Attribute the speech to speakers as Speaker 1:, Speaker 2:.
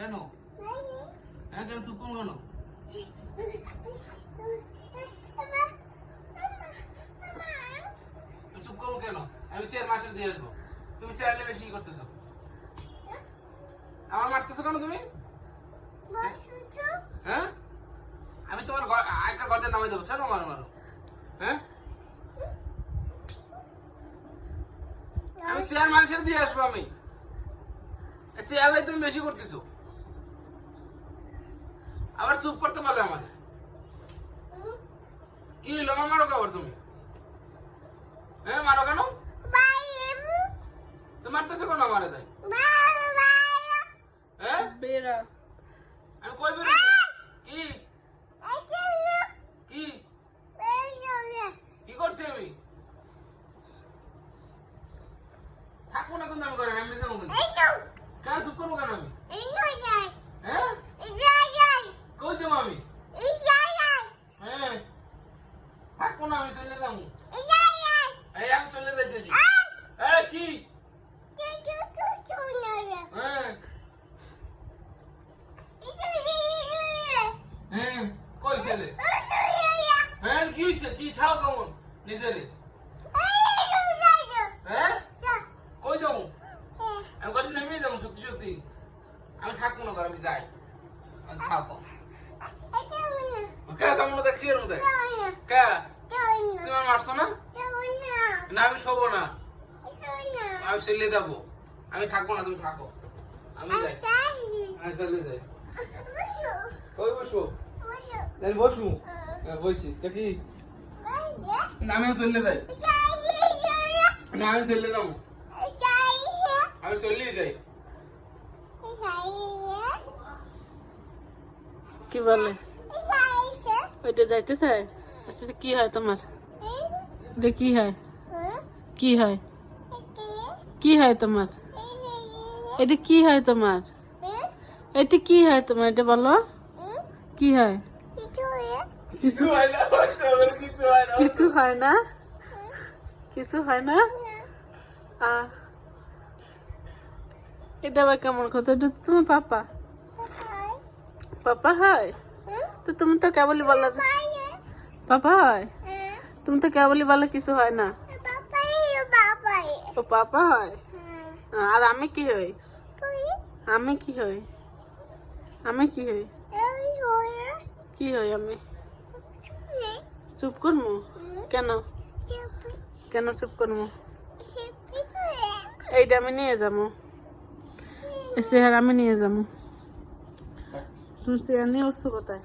Speaker 1: কেন? হ্যাঁ কেন চুপ করো কেন? চুপ করবো কেন? আমি চেয়ার মাসে দিয়ে আসবো। তুমি চেয়ারলে বেশি করতেছো। আমার মারতেছো কেন তুমি? হ্যাঁ আমি তোমার একটা গর্তে নামাই দেবো। সেন মারো মারো। হ্যাঁ আমি চেয়ার মানুষের দিয়ে আসবো। আমি চেয়ারলাই তুমি বেশি করতেছো। আবার চুপ করতে পারবে আমাদের কি হইলো? আমার মারো আবার তুমি। হ্যাঁ মারো কেন? তো মারতেছো কেন আমারে? তাই হ্যাঁ আমি কই বেরো? কি কি কি করছি আমি? থাকবো না কিন্তু আমি করেন আমি যাবো কিন্তু। কেন চুপ করবো কেন আমি? হ্যাঁ কই যাবো আমি? হ্যাঁ থাকবো না আমি চলে যাবো। এই আমি চলে যাইতেছি। কি হ্যাঁ হ্যাঁ কই ছেলে? হ্যাঁ কি হইছে? কি ছাও কেমন নিজেরে? হ্যাঁ কই যাবো? আমি কদিন নেমে যাবো সত্যি সত্যি। আমি থাকবো না, আমি যাই। থাকো কে যাবো না? কি এর মধ্যে কে তুমি আমার মারছো না? না আমি শোবো না, আমি চলে যাবো। আমি থাকবো না, তুমি থাকো। আমি যাই, আমি চলে যাই। কই বসবো? আমি বসবো। বসছি তো কি? না আমি চলে যাই। না আমি চলে যাবো, আমি চলে যাই।
Speaker 2: কি বলে ওইটা যাইতে চায়? আচ্ছা কি হয় তোমার? এটা কি হয়? কি হয়? কি হয় তোমার? এটা কি হয় তোমার? এটা কি হয় তোমার? এটা বলো কি হয়?
Speaker 1: কিছু হয় না, কিছু হয় না,
Speaker 2: কিছু হয় না, কিছু হয় না। এটা আবার কেমন কথা? এটা তো তোমার পাপা। পাপা হয় তো তুমি তো কেবলই বললা পাপা হয়। তুমি তো কেবলই বললে কিছু হয় না। ও পাপা হয়। আর আমি কি হই? আমি কি হই? আমি কি হই? কি হই আমি? চুপ করবো কেন? কেন চুপ করবো? এইটা আমি নিয়ে যাবো, চেহারা আমি নিয়ে যাবো। তুমি চেয়ার নিয়ে উঠছো কোথায়?